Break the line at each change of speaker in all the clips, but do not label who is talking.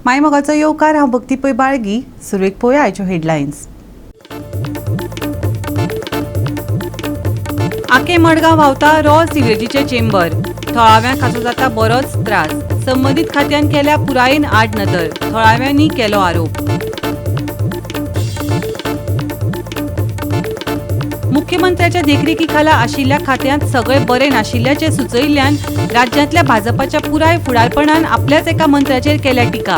मायमोगाचो येवकार हांव भक्ती पै बाळगी. सुरवेक पळोवया आयच्यो हेडलायन्स. आके मडगांव व्हांवता रॉ सिवेजीचे चेंबर. थळाव्यांक हाचो जाता बरोच त्रास. संबंदीत खात्यान केल्या पुरायेन आड नदर. थळाव्यांनी केलो आरोप. मुख्यमंत्र्याच्या देखरेखी खाला आशिल्ल्या खात्यांत सगळे बरे नाशिल्ल्याचे सुचयिल्ल्यान राज्यांतल्या भाजपाच्या पुराय फुडारपणान आपल्याच एका मंत्र्याचेर केल्या टिका.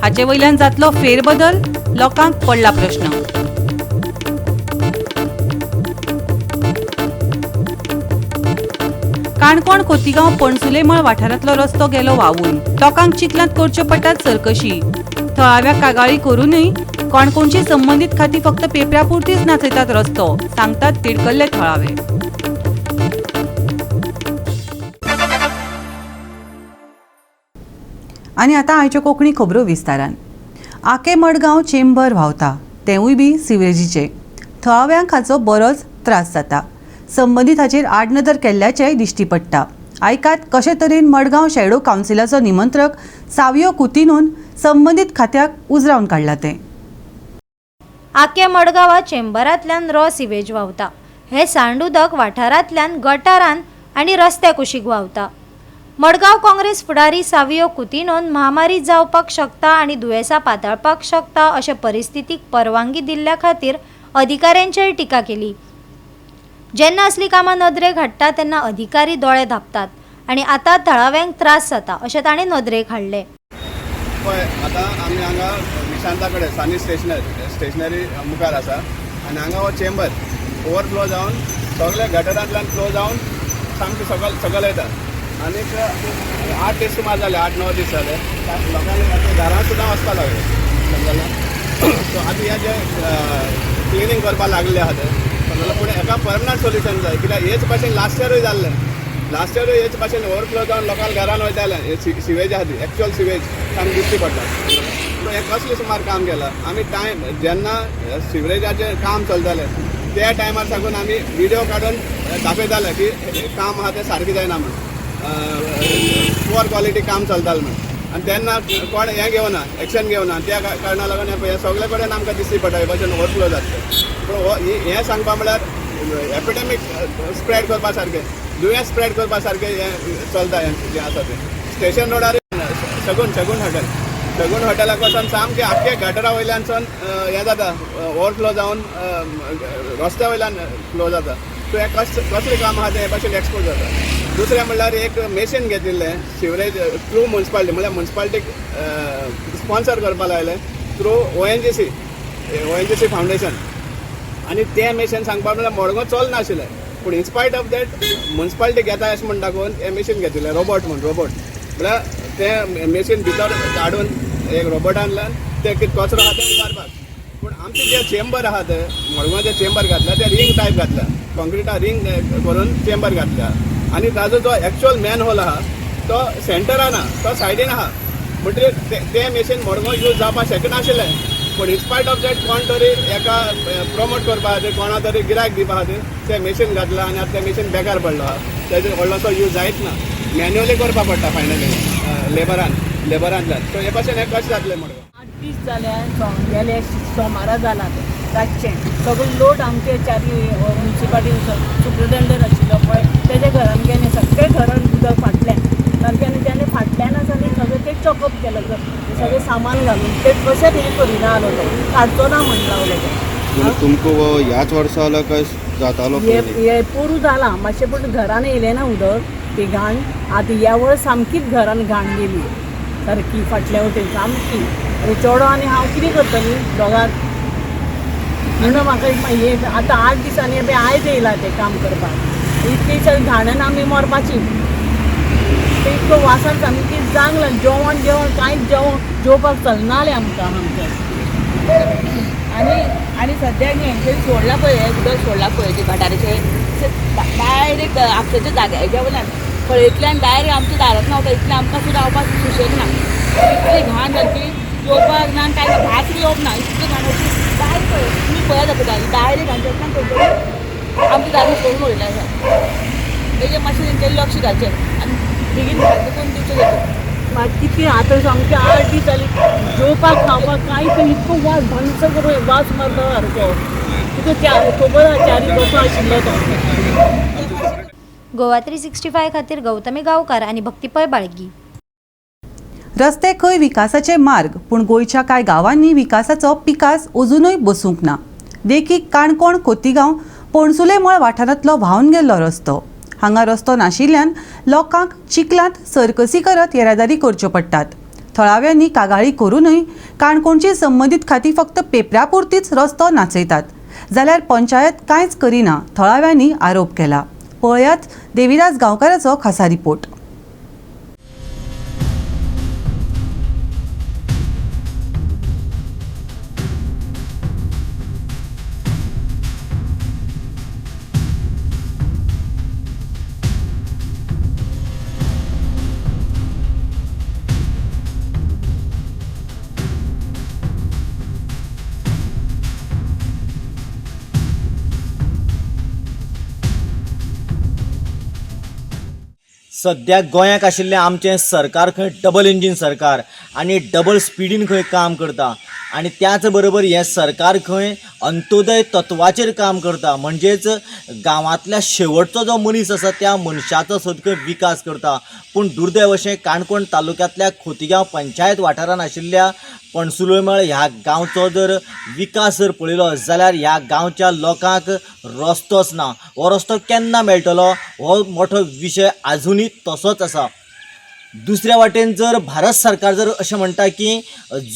हाचे वयल्यान जातलो फेरबदल? लोकांक पडला प्रश्न. काणकोण खोतीगांव पणसुलेमळ वाठारांतलो रस्तो गेलो व्हांवून. लोकांक चिखलांत करच्यो पडटात सरकशी. थळाव्या कागाळी करूनय काणकोणची संबंदीत खाती फक्त पेपरा पुरतीच नाचयतात रस्तो, सांगतात तिडकल्ले थळावे. आनी आतां आयच्यो कोंकणी खबरो विस्तारान. आके मडगांव चेंबर व्हांवता, तेंवूय बी सिवेजीचे. थळाव्यांक हाचो बरोच त्रास जाता. संबंदीत हाचेर आडनदर केल्ल्याचेय दिश्टी पडटा. आयकात कशे तरेन मडगांव शॅडो कावन्सिलाचो निमंत्रक सावियो कुतिनून संबंदीत खात्याक उजरावन काडला तें.
आके मडगांवा चेंबरांतल्यान रॉ सिवेज व्हांवता. हे सांड उदक वाठारांतल्यान गटारांत आनी रस्त्या कुशीक व्हांवता. मडगांव काँग्रेस फुडारी सावियो कुतिनोन महामारी जावपाक शकता आनी दुयेंसां पातळपाक शकता अशे परिस्थितीक परवानगी दिल्ल्या खातीर अधिकाऱ्यांचेर टिका केली. जेन्ना असली कामां नदरेक हाडटा तेन्ना अधिकारी दोळे धांपतात आनी आतां थळाव्यांक त्रास जाता अशें ताणें नदरेक हाडलें.
पळय आतां आमी हांगा निशांता कडेन सानी स्टेशनरी मुखार आसा आनी हांगा हो चेंबर ओवरफ्लो जावन सगळे गटरांतल्यान फ्लो जावन सामकें सकयल येता. आनीक 8 दीस सुमार जाले, 8-9 दीस जाले. लोकांनी आतां घरांत सुद्दां वचपाक लागले समजलें. सो आतां हे जे क्लिनींग करपाक लागले आहा ते समजलें. पूण हेका परमनंट सोल्युशन जाय, कित्याक हेच भाशेन लास्ट इयरूय जाल्लें. लास्ट इयरूय हेच भाशेन ओवरफ्लो जावन लोकांक घरान वयताले. सिवेज आहा ती एक्चुअल सिवेज सामकी दिश्टी पडटा. सो हें कसलें सुमार काम केलां आमी. टायम जेन्ना सिवरेजाचें काम चलतालें त्या टायमार साकून आमी व्हिडिओ काडून दाखयताले की काम आहा तें सारकें जायना म्हण, पुअर क्वॉलिटी काम चलतालें म्हण. आनी तेन्ना कोण हें घेवना, एक्शन घेवना. त्या कारणाक लागून हे सगळे कडेन आमकां दिश्टी पडटा हे भाशेन ओवरफ्लो जाता. पूण हें सांगपा म्हळ्यार एपिडेमीक स्प्रेड करपा सारकें, दुयेंस स्प्रेड करपा सारकें हें चलता जें आसा तें. स्टेशन रोडार शगून हॉटेलाक वचून सामकें आख्खे गटरा वयल्यानसून हें जाता, ओवरफ्लो जावन रस्त्या वयल्यान फ्लो जाता. सो हें कसलें काम आहा तें हे भाशेन एक्सपोज जाता. दुसरें म्हणल्यार एक मेशीन घेतिल्लें सिवरेज थ्रू म्युन्सिपालिटी, म्हळ्यार म्युन्सिपालिटीक स्पॉन्सर करपाक लायलें थ्रू ONGC फावंडेशन. आनी तें मेशीन सांगपाक म्हळ्यार मडगांव चलनाशिल्लें. पूण इन्स्पायट ऑफ दॅट म्युन्सिपालिटी घेता अशें म्हण दाखोवन हें मेशीन घेतिल्लें रोबोट म्हळ्यार तें मेशीन भितर हाडून एक रोबोटांतल्यान तें कचरो आहा तें उबारपाक. पूण आमचें जें चेंबर आहा तें मडगांव जें चेंबर घातल्या तें रिंग टायप घातल्या, कॉन्क्रिटा रिंग करून चेंबर घातल्या. आनी ताजो जो एक्चुअल मॅन होल आहा तो सेंटरान आहा, तो सायडीन आहा. म्हणटकीर तें मेशीन मडगांव यूज जावपाक शकनाशिल्लें. पूण इन्स्पायट ऑफ दॅट कोण तरी एका प्रमोट करपा खातीर, कोणा तरी गिरायक दिवपा खातीर तें मेशीन घातलां आनी आतां तें मेशीन बेकार पडलो आहा. तेजो व्हडलोसो यूज जायत ना. मॅन्युअली करपा पडटा फायनली लेबरांतल्यान. सो हे भाशेन हें कशें जातलें मडगांव.
8 दीस जाले गेले सोमारा जाला तें रातचें. सगळो लोड आमचे चारी म्युन्सिपालिटी सुप्रिटेंडंट आशिल्लो पळय तेजे घरान गेले, सगळे घरान उदक फाटल्यान. सारकें तेणे फाटल्यानच आनी सगळें तें चॉकअप केलं सगळें सामान घालून ते कशेंच हें करिना जालो तो, काडचो ना म्हण लावले ते.
तुमकां ह्याच वर्सा जालो काय जातालो?
हे पुरू जाला मातशें, पूण घरान येयलें ना उदक ती घाण. आतां ह्या वर्स सामकीच घरान घाण गेली सारकी फाटल्या वटेन सामकी. चेडो आनी हांव कितें करतली दोगांक म्हणून म्हाका हे आतां 8 दिसांनी आयज येयला तें काम करपाक. इतकी घाणेन आमी मरपाची. ते इतको वासान सामकी जांगलां. जेवण कांयच जेवपाक चलनालें आमकां आमचें.
आणि सध्या हेंचे सोडला पळय, हें उदक सोडला पळय ते गटाराचे डायरेक्ट आपल्याच्या जाग्या हेज्या वयल्यान पळयतल्यान डायरेक्ट आमच्या दारांत रावता. इतलें आमकां सुद्दां रावपाक सुशेग ना. इतली घाण जाली येवपाक ना, काय भायर सुद्दां येवप ना. इतली घाण डायरेक्ट पळय तुमी पळय दाखयता डायरेक्ट हांच्यातल्यान खंय आमच्या दारांत सोडून उडयलें आसा. तेजें मातशें तेंचें लक्ष घालचें आनी बेगीन भायर करून दिवचें.
मागीर कितें आतां सामकें 8 दीस जालीं जेवपाक खावपाक कांयच ना, इतको वास भंस करून वास मारता सारको. तितून खबर आहा 4 वर्सां आशिल्लो तो.
गोवा 365 खातीर गौतमी गांवकार आनी भक्तीपय बाळगी.
रस्ते खंय विकासाचे मार्ग, पूण गोंयच्या कांय गांवांनी विकासाचो पिकास अजूनय बसूंक ना. देखीक काणकोण खोतीगांव पणसुले मळ वाठारांतलो व्हांवन गेल्लो रस्तो. हांगा रस्तो नाशिल्ल्यान लोकांक चिखलांत सरकसी करत येरादारी करच्यो पडटात. थळाव्यांनी कागाळी करूनय काणकोणची संबंदीत खातीं फक्त पेपरा पुरतीच रस्तो नाचयतात, जाल्यार पंचायत कांयच करिना, थळाव्यांनी आरोप केला. पळयात देविदास गांवकाराचो खासा रिपोर्ट.
सद्या गोंयाक आशिल्लें आमचें सरकार खंय डबल इंजीन सरकार आनी डबल स्पिडीन खंय काम करता आनी त्याच बरोबर हें सरकार खंय अंत्योदय तत्वाचेर काम करता. म्हणजेच गांवांतल्या शेवटचो जो मनीस आसा त्या मनशाचो सदका विकास करता. पूण दुर्दैव अशें काणकोण तालुक्यांतल्या खोतीगांव पंचायत वाठारांत आशिल्ल्या पणसुलोमळ ह्या गांवचो जर विकास जर पळयलो जाल्यार ह्या गांवच्या लोकांक रस्तोच ना. हो रस्तो केन्ना मेळटलो हो मोठो विशय आजुनूय तसोच आसा. दुसऱ्या वाटेन जर भारत सरकार जर अशें म्हणटा की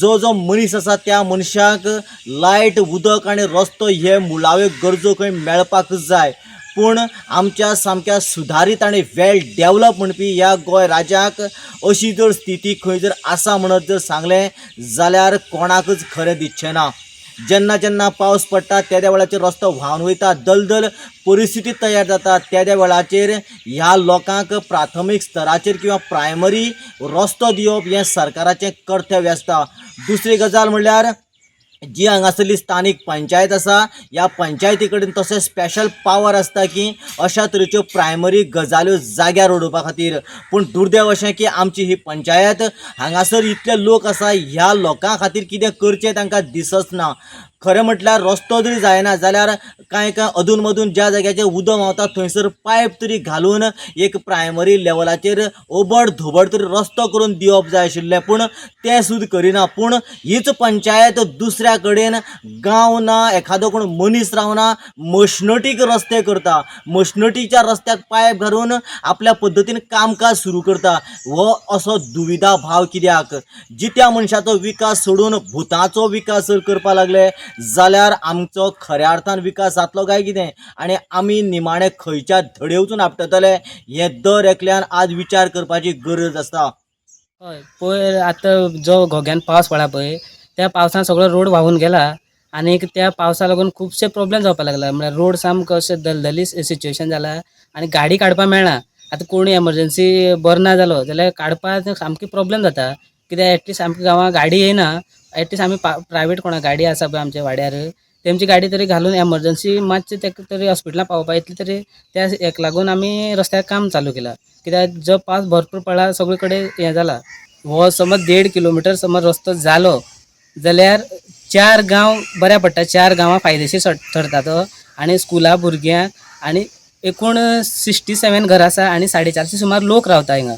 जो मनीस आसा त्या मनशाक लायट, उदक आनी रस्तो हे मुळाव्यो गरजो खंय मेळपाकच जाय. पूण आमच्या सामक्या सुधारीत आनी वेल डेवलप म्हणपी ह्या गोंय राज्याक अशी जर स्थिती खंय जर आसा म्हणत जर सांगलें जाल्यार कोणाकच खरें दिसचें ना. जेन्ना जेन्ना पावस पडटा त्या त्या वेळाचेर रस्तो व्हांवन वयता, दलदल परिस्थिती तयार जाता, त्या त्या वेळाचेर ह्या लोकांक प्राथमीक स्तराचेर किंवा प्रायमरी रस्तो दिवप हें सरकाराचें कर्तव्य आसता. दुसरी गजाल म्हणल्यार जी हांगासरली स्थानीक पंचायत आसा ह्या पंचायती कडेन तशें स्पेशल पावर आसता की अशा तरेच्यो प्रायमरी गजाल्यो जाग्यार उडोवपा खातीर. पूण दुर्दैव अशें की आमची ही पंचायत हांगासर इतले लोक आसा ह्या लोकां खातीर कितें करचें तांकां दिसच ना. खरें म्हटल्यार रस्तो जरी जायना जाल्यार कांय अदून मदून ज्या जाग्याचेर उदक व्हांवता थंयसर पायप तरी घालून एक प्रायमरी लेवलाचेर ओबड धोबड तरी रस्तो करून दिवप जाय आशिल्लें, पूण तें सुद्दां करिना. पूण हीच पंचायत दुसऱ्या कडेन गांव ना, एखादो कोण मनीस रावना, मशनटीक रस्ते करता. मशनटीच्या रस्त्याक पायप घालून आपल्या पद्दतीन कामकाज सुरू करता. हो असो दुविधा भाव कित्याक? जित्या मनशाचो विकास सोडून भुतांचो विकास जर करपाक लागले जाल्यार आमचो खऱ्या अर्थान विकास जातलो काय कितें? आनी आमी निमाणे खंयच्या धडे वचून आपटतले हें दर एकल्यान आज विचार करपाची गरज आसा.
हय, पयर आतां जो घोग्यान पावस पडला पळय त्या पावसान सगळो रोड व्हांवून गेला आनी त्या पावसा लागून खुबशे प्रॉब्लेम जावपाक लागला. म्हळ्यार रोड सामको अशें दलदली सिच्युएशन जाला आनी गाडी काडपाक मेळना. आतां कोणी एमर्जन्सी बरो ना जालो जाल्यार काडपाक सामकी प्रॉब्लेम जाता. कित्याक एटलीस्ट आमच्या गांवांत गाडी येना. एटलीस्ट आमी प्रायवेट कोणा गाडी आसा पळय आमच्या वाड्यार तेमची गाडी तरी घालून एमर्जन्सी मातशें तेका तरी हॉस्पिटलांत पावोवपाक इतले तरी त्या हेका लागून आमी रस्त्यार काम चालू केलां. कित्याक जो पावस भरपूर पडला सगळे कडेन हें जाला. हो समज 1.5 किलोमिटर समज रस्तो जालो जाल्यार 4 गांव बऱ्या पडटा. 4 गांवां फायदेशीर ठरता तो आनी स्कुलां भुरग्यांक आनी एकूण 67 घरां आसा आनी 450 सुमार लोक रावता हिंगा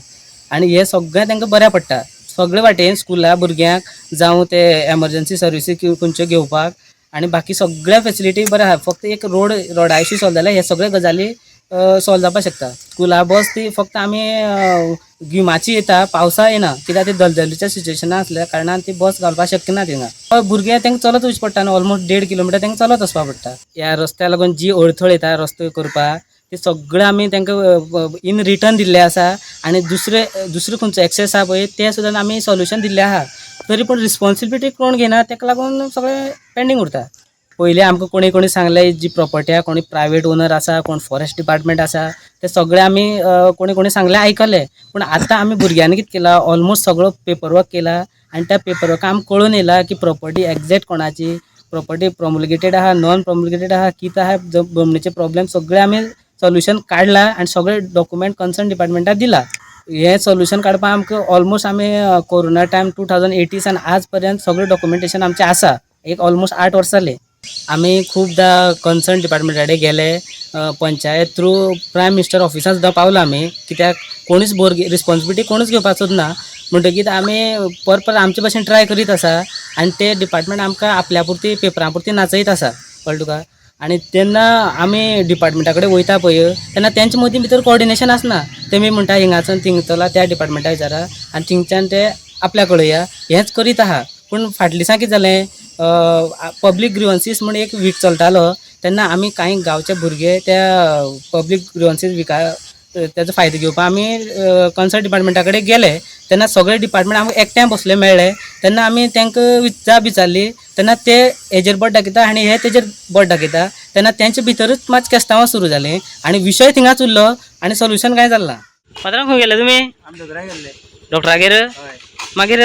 आनी हे सगळें तांकां बऱ्या पडटा. सगळे वाटेन स्कुलां भुरग्यांक जावं ते एमर्जन्सी सर्विसी खंयच्यो घेवपाक आनी बाकी सगळ्या फेसिलिटी बऱ्यो आहा. फक्त एक रोडा इश्यू सॉल्व जाल्यार हे सगळे गजाली सॉल्व जावपाक शकता. स्कुलां बस ती फक्त आमी गिमाची येता, पावसा येना कित्याक ती दलदलीच्या सिच्युएशनान आसल्या कारणान ती बस घालपाक शक्य ना थिंगा. भुरग्यांक तांकां चलत वचचें पडटा न्हू. ऑलमोस्ट 1.5 किलोमिटर तांकां चलत वचपाक पडटा. ह्या रस्त्याक लागून जी अडथळ येता रस्तो करपाक ते सगळे आमी तांकां इन रिटर्न दिल्ले आसा आनी दुसरे खंयचो एक्सेस आहा पळय ते सुद्दां आमी सोल्युशन दिल्लें आहा. तरी पूण रिस्पॉन्सिबिलिटी कोण घेना ताका लागून सगळें पेंडींग उरता. पयलीं आमकां कोणी सांगलें जी प्रॉपर्टी आहा कोणी प्रायवेट ओनर आसा कोण फॉरेस्ट डिपार्टमेंट आसा ते सगळे आमी कोणी सांगलें आयकलें. पूण आतां आमी भुरग्यांनी कितें केलां ऑलमोस्ट सगळो पेपर वर्क केला आनी त्या पेपर वर्काक आमकां कळून येयला की प्रॉपर्टी एक्झॅक्ट कोणाची, प्रॉपर्टी प्रोमुलगेटेड आहा नॉन प्रोमुलगेटेड आहा कितें आहा, जमनीचे प्रॉब्लेम सगळे आमी सोल्युशन काडला आनी सगळे डॉक्युमेंट कन्सर्न डिपार्टमेंटाक दिला. हे सोल्युशन काडपाक आमकां ऑलमोस्ट आमी कोरोना टायम 2018 सान आज पर्यंत सगळें डॉक्युमेंटेशन आमचें आसा. एक ऑलमोस्ट 8 वर्सां जाली. आमी खूबदां कन्सर्न डिपार्टमेंटा कडेन गेले, पंचायत थ्रू प्रायम मिनिस्टर ऑफिसान सुद्दां पावला आमी, कित्याक कोणूच रिस्पॉन्सिबिलिटी कोणूच घेवपाचोच ना. म्हणटकीर आमी परत आमचे भाशेन ट्राय करीत आसा आनी ते डिपार्टमेंट आमकां आपल्या पुरती पेपरा पुरती नाचयत आसा, कळ्ळें तुका. आनी तेन्ना आमी डिपार्टमेंटा कडेन वयता पळय तेन्ना तेंच्या मदीं भितर कोऑर्डिनेशन आसना. तेमी म्हणटा हिंगाच्यान थिंगतला त्या डिपार्टमेंटाक विचारा आनी थिंगच्यान ते आपल्या कडेन या, हेंच करीत आहा. पूण फाटल्या दिसा कितें जालें, पब्लीक ग्रिवन्सीस म्हण एक वीक चलतालो तेन्ना आमी कांय गांवचे भुरगे त्या पब्लीक ग्रिवन्सीस विका तेजो फायदो घेवपाक आमी कन्सर्न डिपार्टमेंटा कडेन गेले. तेन्ना सगळे डिपार्टमेंट आमकां एकठांय बसले मेळ्ळे. तेन्ना आमी तांकां जाप विचारली तेन्ना ते हेजेर बोट दाखयता आनी हे तेजेर बोट दाखयता. तेन्ना तेंचे भितरूच मात केस्तांवां सुरू जालीं आनी विशय थिंगाच उरलो आनी सोल्युशन कांय जालें ना. पात्रांव खंय गेले तुमी?
आमी दोतोराक गेल्ले.
डॉक्टरागेर?
मागीर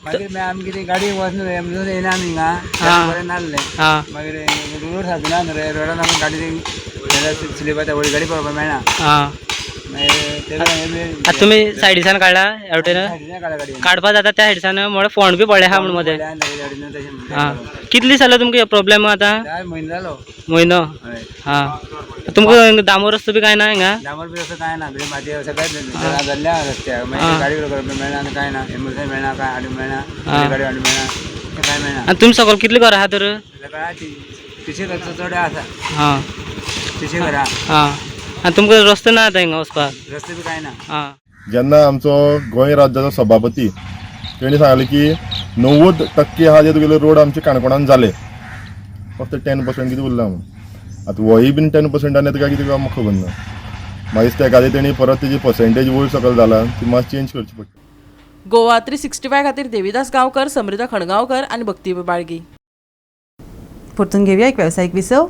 मागीर
आमी कितें गाडी वचना एम्बुलन्स येयना आमी हिंगा बरें नासलें. मागीर रोड सारको ना रे, रोडान आमी गाडी स्लीप येता, व्हडली गाडी पळोवपाक मेळना.
आतां तुमी सायडीसान काडला हेवटेन काडपा जाता त्या सायडीसान म्हळ्यार फोंड बी पडले आहा म्हण मदें. कितली जालो तुमकां प्रॉब्लेम आतां?
म्हयनो जालो.
म्हयनो? तुमकां डांबर रस्तो बी कांय ना हिंगा?
डांबर बी असं काय ना, माती सगळ्यात जाल्ल्या रस्त्याक मागीर गाडी करपाक मेळना आनी काय ना, एम्बुलन्स मेळना, काय हाडूंक मेळना, गाडी हाडूंक मेळना, काय मेळना.
आनी तुमी सकयल कितले घर आहा तर?
तिशे घरचो चड आसा. तिशे घरा.
आनी तुमकां रस्तो ना आतां हिंगा वचपाक?
रस्ते बी काय ना.
जेन्ना आमचो गोंय राज्याचो सभापती तेणी सांगलें की 90% आहा जे तुगेले रोड आमचे काणकोणान जाले, फक्त 10% कितें उरला म्हणून. आतां वोय बीन 10% आनी तुका कितें म्हाका खबर ना. मागीर त्या खातीर तेणी परत तेजी पर्सेंटेज वयर सकयल जाला ती मात चेंज करची पडटा.
गोवा 365 खातीर देविदास गांवकर, समृद्धा खणगांवकर आनी भक्ती बाळगी.
परतून घेवया एक वेवसायीक विसव.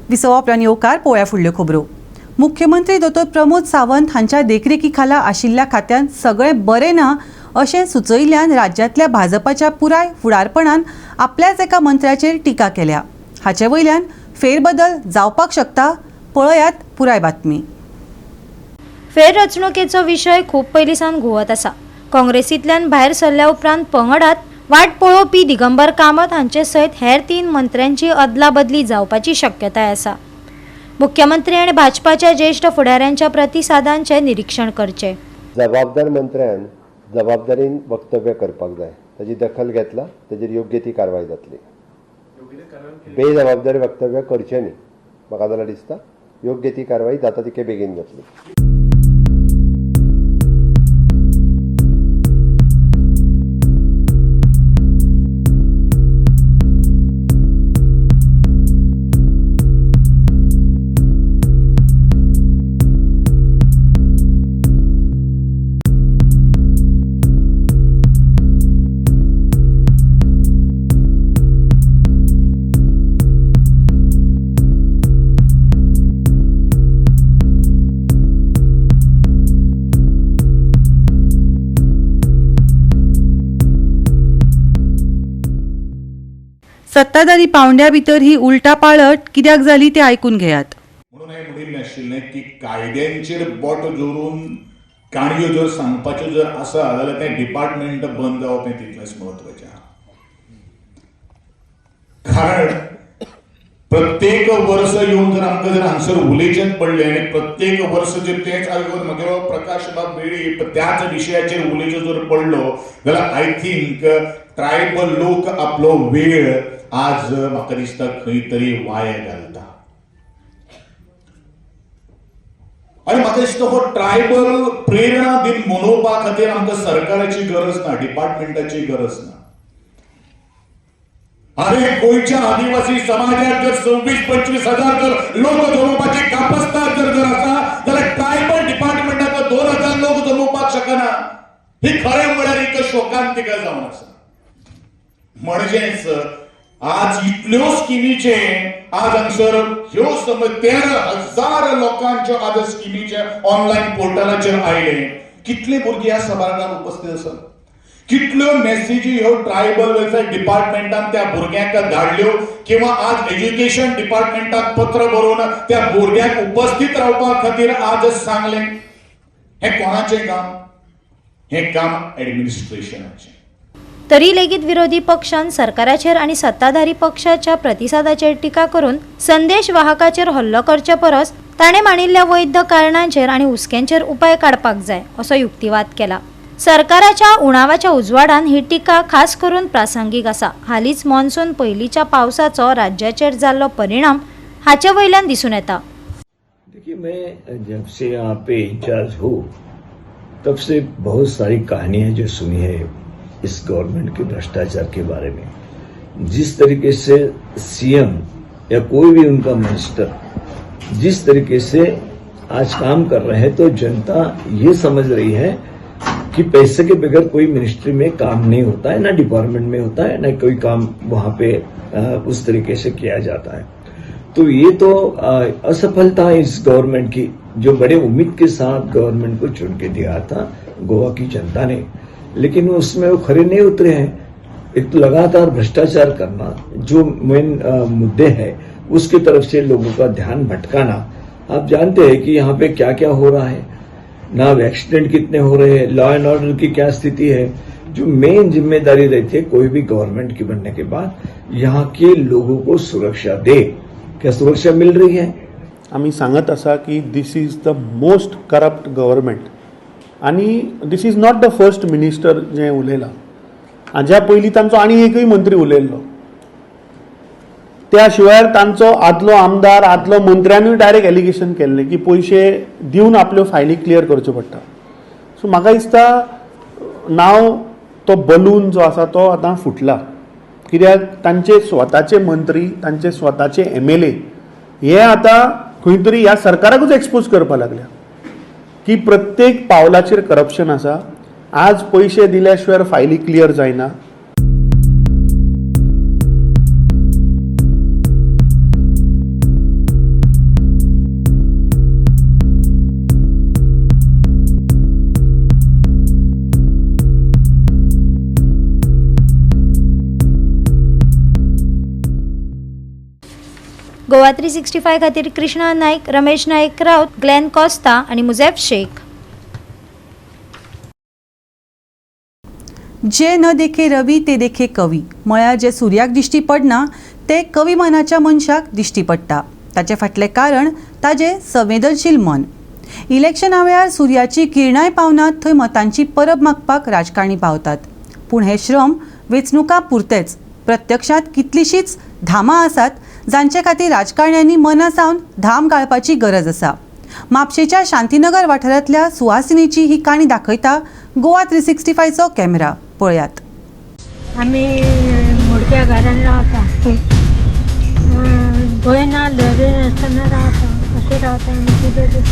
विसव आपल्यान येवकार पळोवया फुडल्यो खबरो. मुख्यमंत्री दोतोर प्रमोद सावंत हांच्या देखरेखी खाला आशिल्ल्या खात्यान सगळें बरें ना अशें सुचयिल्ल्यान राज्यांतल्या भाजपाच्या पुराय फुडारपणान आपल्याच एका मंत्र्याचेर टिका केल्या. हाचे वयल्यान फेरबदल जावपाक शकता. पळयात पुराय बातमी.
फेररचणुकेचो विशय खूब पयलींसान घुंवत आसा. काँग्रेसींतल्यान भायर सरल्या उपरांत पंगडात वाट पळोवपी दिगंबर कामत हांचे सयत हेर 3 मंत्र्यांची अदला बदली जावपाची शक्यताय आसा. मुख्यमंत्री आनी भाजपाच्या ज्येश्ठ फुडाऱ्यांच्या प्रतिसादांचे निरीक्षण करचे.
जबाबदार मंत्र्यान जबाबदारीन वक्तव्य करपाक जाय. ताची दखल घेतला ताजेर योग्य ती कारवाय जातली. बेजबाबदारी वक्तव्य करचें न्ही. म्हाका जाल्यार दिसता योग्य ती कारवाय जाता तितके बेगीन जातली.
सत्ताधारी पावंड्या भितर ही उलटापालट कित्याक जाली ते आयकून घेयात.
म्हणून हांवें म्हणिल्लें आशिल्लें की कायद्यांचेर बोट जोडून काणयो जर सांगपाच्यो जर आसा जाल्यार तें डिपार्टमेंट बंद जावप हें तितलेंच म्हत्वाचें आहा. कारण प्रत्येक वर्स येवन जर आमकां जर हांगसर उलयचेंच पडलें आनी प्रत्येक वर्स जर तेंच आयकून म्हगेलो प्रकाश बाब वेळीप त्याच विशयाचेर उलयचो जर पडलो जाल्यार आय थिंक ट्रायबल लोक आपलो वेळ आज म्हाका दिसता खंय तरी वाया घालता. आनी म्हाका दिसता हो ट्रायबल प्रेरणा दिन मनोवपा खातीर आमकां सरकाराची गरज ना, डिपार्टमेंटाची गरज ना. अरे गोंयच्या आदिवासी समाजात जर 26-25 हजार जर लोक जमोवपाची कापस्ताद जर आसा जाल्यार ट्रायबल डिपार्टमेंटाचो 2000 लोक जमोवपाक शकना. ही खरें म्हळ्यार एक शोकांतिका जावन आसा. म्हणजेच आज इतल्यो स्किमीचे आज हांगसर ह्यो समज 13,000 लोकांच्यो आज स्किमीचे ऑनलायन पोर्टलाचेर आयले. कितले भुरगे ह्या सभाघरांत उपस्थित आसात. कितल्यो मेसेजी ह्यो ट्रायबल वेलफेअर डिपार्टमेंटान त्या भुरग्यांक धाडल्यो किंवा आज एज्युकेशन डिपार्टमेंटाक पत्र बरोवन त्या भुरग्यांक उपस्थित रावपा खातीर आज सांगले. हे कोणाचें काम? हे काम ऍडमिनिस्ट्रेशनाचें.
तरी लेगीत विरोधी पक्षान सरकाराचेर आणि सत्ताधारी पक्षाच्या प्रतिसादाचेर टिका करून संदेश वाहकाचेर हल्लो करचे परस ताणें मांडिल्ल्या वैध कारणांचेर आणि हुस्क्यांचेर उपाय काडपाक जाय असो युक्तिवाद केला. सरकाराच्या उणावाच्या उजवाडान ही टिका खास करून प्रासंगीक आसा. हालींच मॉन्सून पयलींच्या पावसाचो राज्याचेर जाल्लो परिणाम हाचे वयल्यान दिसून येता.
देखिए, मैं जब से यहाँ पे इंचार्ज हूँ तब से बहुत सारी कहानियां जो सुनी है इस गवर्नमेंट के भ्रष्टाचार के बारे में. जिस तरीके से सीएम या कोई भी उनका मिनिस्टर जिस तरीके से आज काम कर रहे हैं, तो जनता ये समझ रही है कि पैसे के बगैर कोई मिनिस्ट्री में काम नहीं होता है, ना डिपार्टमेंट में होता है, ना कोई काम वहां पे उस तरीके से किया जाता है. तो ये तो असफलता है इस गवर्नमेंट की, जो बड़े उम्मीद के साथ गवर्नमेंट को चुन के दिया था गोवा की जनता ने, लेकिन उसमें वो खरे नहीं उतरे हैं. एक तो लगातार भ्रष्टाचार करना, जो मेन मुद्दे हैं उसकी तरफ से लोगों का ध्यान भटकाना. आप जानते हैं कि यहाँ पे क्या क्या हो रहा है, ना एक्सीडेंट कितने हो रहे हैं, लॉ एंड ऑर्डर की क्या स्थिति है. जो मेन जिम्मेदारी रहती है कोई भी गवर्नमेंट की बनने के बाद, यहाँ के लोगों को सुरक्षा दे. क्या सुरक्षा मिल रही है?
आम्ही सांगत असा की this is the most corrupt government आणि this is not the first minister जे उलयला. हाज्या पयलीं तांचो आनी एकूय मंत्री उलयल्लो. त्या शिवाय तांचो आदलो आमदार आदलो मंत्र्यानूय डायरेक्ट एलिगेशन केल्लें की पयशे दिवन आपल्यो फायली क्लियर करच्यो पडटा. सो म्हाका दिसता नाव तो बलून जो आसा तो आतां फुटला. कित्याक तांचे स्वताचे मंत्री, तांचे स्वताचे MLA हे आतां खंय तरी ह्या सरकाराकूच एक्सपोज करपाक लागल्या की प्रत्येक पावलाचेर करप्शन आसा. आज पयशे दिल्या शिवाय फायली क्लियर जायना.
गोवा 365 खातीर कृष्णा नायक, रमेश नायक राऊत, ग्लेन कॉस्ता आणि मुझेफ शेख.
जे न देखे रवी ते देखे कवी म्हळ्यार जे सुर्याक दिश्टी पडना ते कवी मनाच्या मनशाक दिश्टी पडटा. ताचे फाटलें कारण ताजें संवेदनशील मन. इलेक्शना वेळार सुर्याची किरणाय पावनात थंय मतांची परब मागपाक राजकारणी पावतात. पूण हे श्रम वेंचणुका पुरतेच. प्रत्यक्षात कितलीशीच धामां आसात जांचे खातीर राजकारण्यांनी मनासावन धाम घालपाची गरज आसा. म्हापशेच्या शांतीनगर वाठारांतल्या सुहासिनीची ही काणी दाखयता गोवा 365चो कॅमेरा. पळयात.
आमी मोडक्या घरान रावता. भंय ना धैर्य नासतना रावता. अशें रावता आनी कितें तें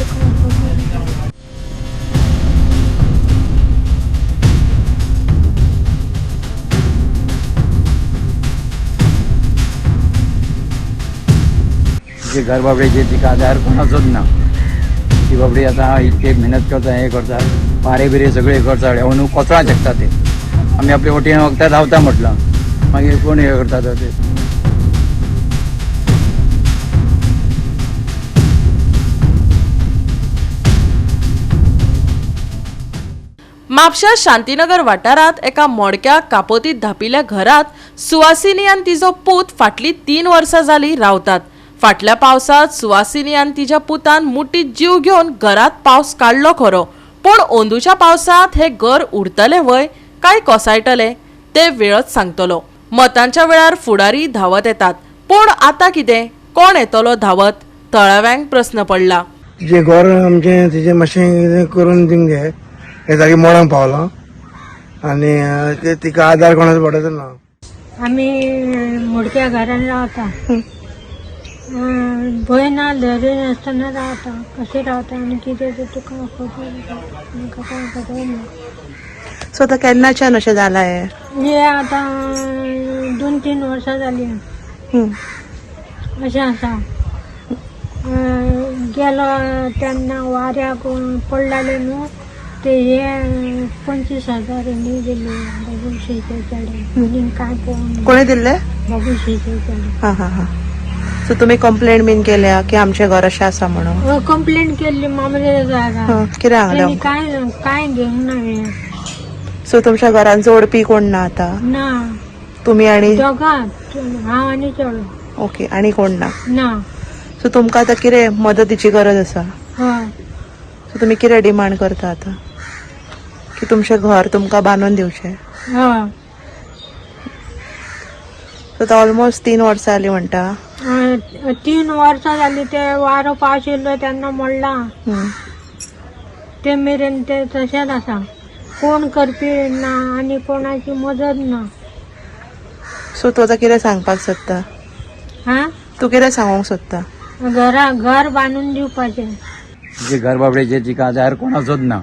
जे घर बाबड्याचे तिका आधार कोणाचोच ना. ती बाबडी आतां इतके मेहनत करता, हे करता, पारे बिरे सगळे करता, न्हू कोचळां शकता ते. आमी आपले वटेन वखदां धांवता म्हटलां, मागीर कोण हे करता ते.
म्हापशा शांतीनगर वाठारांत एका मोडक्या कापोतीत धापिल्ल्या घरात सुवासिनी आनी तिजो पूत फाटलीं 3 वर्सां जालीं रावतात. फाटल्या पावसात सुवासिनी आनी तिच्या पुतान मुठीत जीव घेवन घरात पावस काडलो खरो, पूण ओंदूच्या पावसात हे घर उरतले वय काय कोसळटले ते वेळच सांगतलो. मतांच्या वेळार फुडारी धावत येतात, पूण आतां कितें? कोण येतलो धावत? थळाव्यांक प्रस्न पडला.
जे घर आमचे तिचे मातशें करून दिवंक जाय. हे जागी मोडांक पावला आनी तिका आधार कोणाचो पडत ना.
आमी मोडक्या घरान रावता. भंय ना धैर्य नासतना रावता. कशें रावता आनी कितें तें तुका खबर ना.
सो तो केन्नाच्यान अशें जालां हें?
हे आतां 2-3 वर्सां जालीं अशें आसा. गेलो तेन्ना वाऱ्याक पडलेले न्हू, ते हे 25,000 यांनी दिले बबू शेजारच्याकडे म्हणजे काय कोण
कोणी दिले
बबू शेजारच्याकडे.
हां हां हां. सो तुम्ही कंप्लेंट बीन केल्या की आमचे घर अशें आसा म्हणून?
कंप्लेंट केली मामलेदाराक.
कितें
त्यांनी
सांगलें?
काय घेवंक ना हे.
सो तुमच्या घरान जोडपी कोण ना आता?
ना
तुम्ही आणि
दोगांच हांव आनी चलो.
ओके, आणि कोण ना?
ना.
सो तुमकां आतां कितें मदतीची गरज आसा?
हय.
सो तुमी कितें डिमांड करता आतां? की तुमचें घर तुमकां बांदून दिवचें?
हय.
सो आतां ऑलमोस्ट 3 वर्सां जालीं म्हणटा.
3 वर्सां जाली. ते वारो पावस येयलो तेन्ना मोडला. ते मेरेन ते तशेंच आसा. कोण करपी ना आनी कोणाची मदत ना.
सो तूं आतां कितें सांगपाक सोदता?
हा
तूं कितें सांगूंक सोदता?
घर बांदून दिवपाचें.
जे घर बाबड्याचे तिका आधार कोणाचोच ना.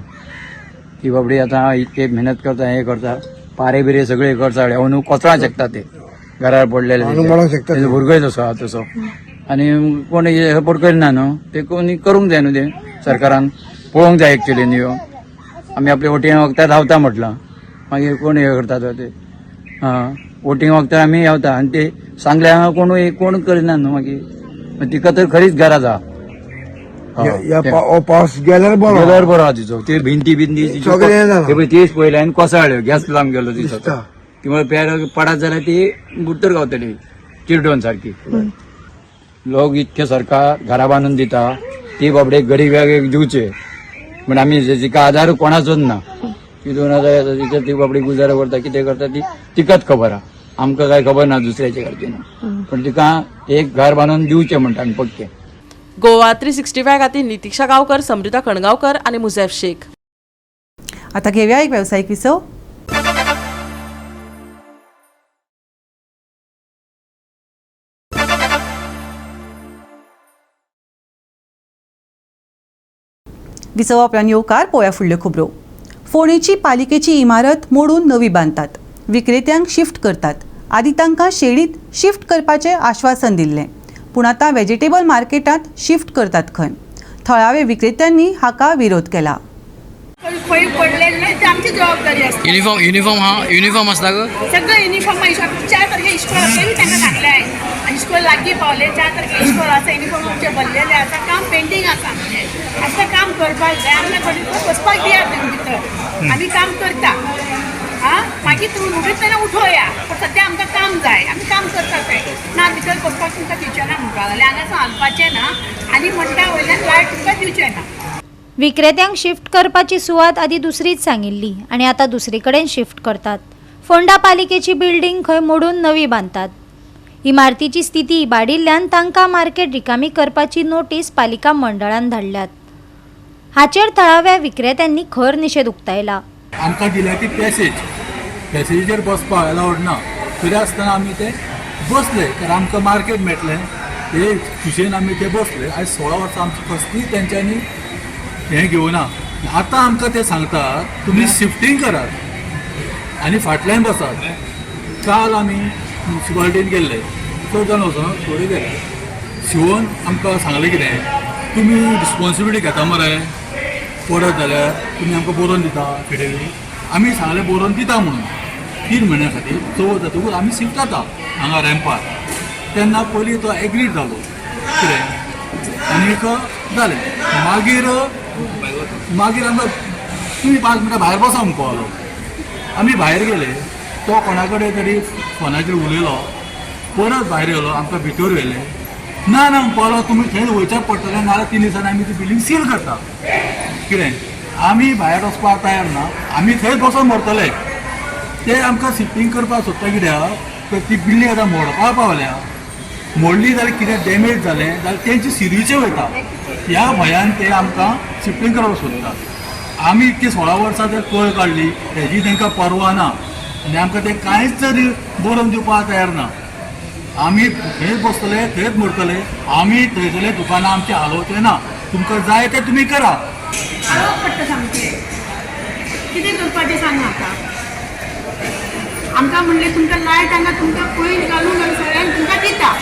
ती बाबडी आतां इतके मेहनत करता, हे करता, पारे बिरे सगळे करता, न्हू कोचळा शकता ते घरार पडलेले भुरगोय तसो आहा तसो. आनी कोण सपोर्ट करिना न्हू, ते कोणी करूंक जाय न्हू, ते सरकारान पळोवंक जाय एक्चुली न्हू. आमी आपल्या वोटींग वखदार धांवता म्हटलां, मागीर कोण हे करता ते वोटींग वखदार आमी धांवता आनी ते सांगल्या कोण करिना न्हू. मागीर तिका तर खरीच गरज आहा.
पावस गेल्यार
बरो आहा तिचो. ते भिंती तेच पयले आनी कोसळ्यो, गॅस लावंक गेलो तिचो. किंवा पेर पडत जाल्यार ती बुड्तर गावतली चिरडोन सारकी. लोक इतके सरकार घरा बांदून दिता, ती बाबडे गरीब दिवचे पण आमी तिका आधार कोणाचोच ना. ती 2000 येता तिच्या ती बाबडी गुजारो करता, कितें करता ती तिकाच खबर आहा. आमकां काय खबर ना दुसऱ्याचे कडच्यान. पण तिका एक घर बांदून दिवचें म्हणटा आमी पक्के.
गोवा 365 खातीर नितीक्षा गांवकर, समृद्धा खणगांवकर आणि मुझैफ शेख.
आता घेऊया एक व्यावसायिक विसव. विसव आपल्यान येवकार पळोवया फुडल्यो खबरो. फोंडेची पालिकेची इमारत मोडून नवी बांदतात. विक्रेत्यांक शिफ्ट करतात. आदी तांकां शेळीत शिफ्ट करपाचें आश्वासन दिल्लें, पूण आतां व्हेजिटेबल मार्केटांत शिफ्ट करतात खंय. थळाव्या विक्रेत्यांनी हाका विरोध केला.
खंय पडलेले नाही ते आमची जबाबदारी असते.
युनिफॉर्म आसता ग
सगळं युनिफॉर्म 4 तारखे इस्कॉल असेल त्यांना टाकले आहे. इस्कॉल लागीं पावले 4 तारखे इस्कॉल आसा. युनिफॉर्म आमचे भरलेले आसा. काम पेंडींग आसा. आतां काम करपाक जाय. आमच्या कडेन बसपाक दिया भितर. आमी काम करता. मागीर तुम्ही उठतना उठोया, पण सध्या आमकां काम जाय. आमी काम करता ते ना भितर बसपाक तुमकां दिवचें ना म्हणटा जाल्यार हांगासून हालपाचें ना आनी म्हणटा वयल्यान लायट तुमकां दिवचें ना.
विक्रेत्यांक शिफ्ट करपाची सुवात आधी दुसरीच सांगिल्ली आणि आता दुसरी कडेन शिफ्ट करतात. फोंडा पालिकेची बिल्डींग खंय मोडून नवी बांदतात. इमारतीची स्थिती इबाडिल्ल्यान तांकां मार्केट रिकामी करपाची नोटीस पालिका मंडळान धाडल्यात. हाचेर थळाव्या विक्रेत्यांनी खर निशेध उक्तायला.
आमकां दिल्या ती पॅसेजीचेर बसपाक अलावड ना. तरी आसतना आमी ते बसले, तर आमकां मार्केट मेळटलें हे खुशेन आमी ते बसले. आयज 16 वर्सां आमची कसलीय तेंच्यांनी हें घेवना. आतां आमकां ते सांगतात तुमी शिफ्टींग करात आनी फाटल्यान बसात. काल आमी म्युन्सिपालिटीन गेल्ले, 14 जाण वचून थोडे गेले. शिवोन आमकां सांगलें कितें तुमी रिस्पॉन्सिबिलिटी घेता मरे, पडत जाल्यार तुमी आमकां बरोवन दिता फिडेली. आमी सांगलें बरोवन दिता म्हणून 3 म्हयन्या खातीर. चवथ जातकूच आमी शिफ्ट जाता हांगा रॅम्पार. तेन्ना पयलीं तो एग्रीड जालो कितें आनीक जालें. मागीर आमकां तुमी 5 मिनटां भायर बसा म्हणून पावलो. आमी भायर गेले, तो कोणा कडेन तरी फोनाचेर उलयलो, परत भायर येयलो, आमकां भितर व्हेले. ना पावलो तुमी थंय वयच्याक पडटलें, नाजाल्यार 3 दिसांनी आमी ती बिल्डींग सील करता. कितें आमी भायर वचपाक तयार ना, आमी थंयच बसून मरतले. ते आमकां शिफ्टींग करपाक सोदता कित्याक तर ती बिल्डींग आतां मोडपाक पावल्या. मोडली जाल्यार कितें डॅमेज जालें जाल्यार तेंची सिरीचे वयता. ह्या भंयान ते आमकां शिफ्टींग करपाक सोदतात. आमी इतकी 16 वर्सां ते कळ काडली, हेजी तांकां परवा ना आनी आमकां ते कांयच तरी बरोवन दिवपाक तयार ना. आमी थंयच बसतले, थंयच मरतले. आमी थंयसरले दुकानां आमचे हालोवचे ना. तुमकां जाय तें तुमी करा.
हालोवप पडटा सामकें. कितें करपाचें सांग म्हाका. आमकां म्हणलें तुमकां लायट हांगा तुमकां पयस घालून सगळ्यांक तुमकां दिता.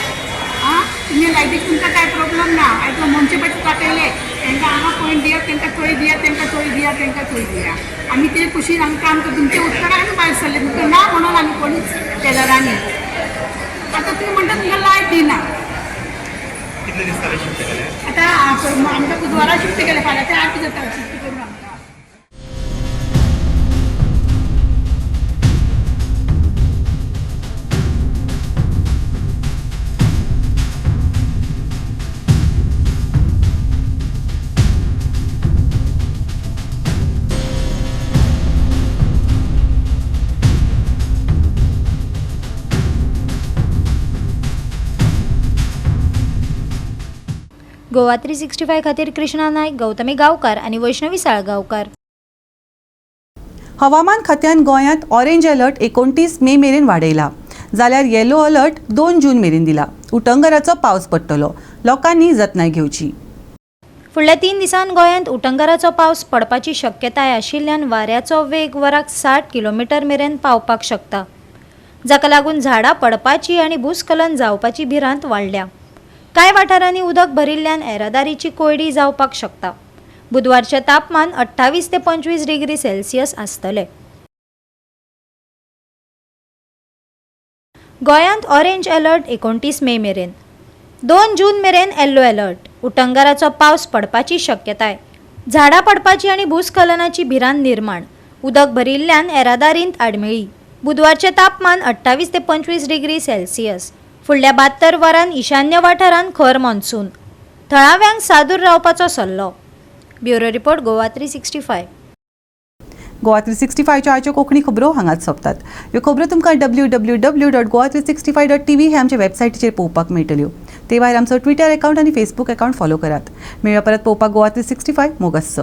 तुमी लायटीक तुमकां कांय प्रॉब्लम ना. आयज म्युन्सिपालिटी दाखयले तेंकां हांगा पॉयंट दियात, तेंकां थंय दियात, तेंकां थंय दियात.
तांकां थंय दिया आमी ते कुशीन आमी काम करता तुमचे उत्तर आमी भायर सरले तुमकां ना म्हणून आमी कोणीच टेलरांनी आतां तुमी म्हणटा तुमकां लायट दिना आतां आमकां बुधवारा शिफ्ट केले फाल्यां ते 8 जाता शिफ्ट करून आमकां
गोवा 365 खातीर कृष्णा नायक, गौतमी गांवकार आनी वैष्णवी साळगांवकार.
हवामान खात्यान गोंयांत ऑरेंज अलर्ट 29 मे मेरेन वाडयला जाल्यार येलो अलर्ट 2 जून मेरेन दिला. उटंगराचो पावस पडटलो, लोकांनी जतनाय घेवची.
फुडल्या 3 दिसांत गोंयांत उटंगराचो पावस पडपाची शक्यताय आशिल्ल्यान वाऱ्याचो वेग वराक 60 किलोमीटर मेरेन पावपाक शकता, जाका लागून झाडां पडपाची आनी भूस्खलन जावपाची भिरांत वाडल्या. कांय वाठारांनी उदक भरिल्ल्यान येरादारीची कोयडी जावपाक शकता. बुधवारचे तापमान 28 ते 25 डिग्री सेल्सियस आसतले. गोंयांत ऑरेंज अलर्ट 29 मे मेरेन, 2 जून मेरेन येल्लो अलर्ट. उटंगराचो पावस पडपाची शक्यताय, झाडां पडपाची आनी भूस्खलनाची भिरांत निर्माण, उदक भरिल्ल्यान येरादारींत आडमेळी. बुधवारचे तापमान 28 ते 25 डिग्री सेल्सियस. फुडल्या 72 वरांत ईशान्य वाठारांत खर मॉन्सून, थळाव्यांक सादूर रावपाचो सल्लो. Bureau report Goa 365.
गोवा 365च्यो आयच्यो कोंकणी खबरो हांगाच सोंपतात. ह्यो खबरो तुमकां www.goa365.tv हे आमच्या वेबसायटीचेर पळोवपाक मेळटल्यो. ते भायर आमचो ट्विटर अकावंट आनी फेसबूक अकावंट फॉलो करात. मेळ्या परत पळोवपाक गोवा 365 मोगस.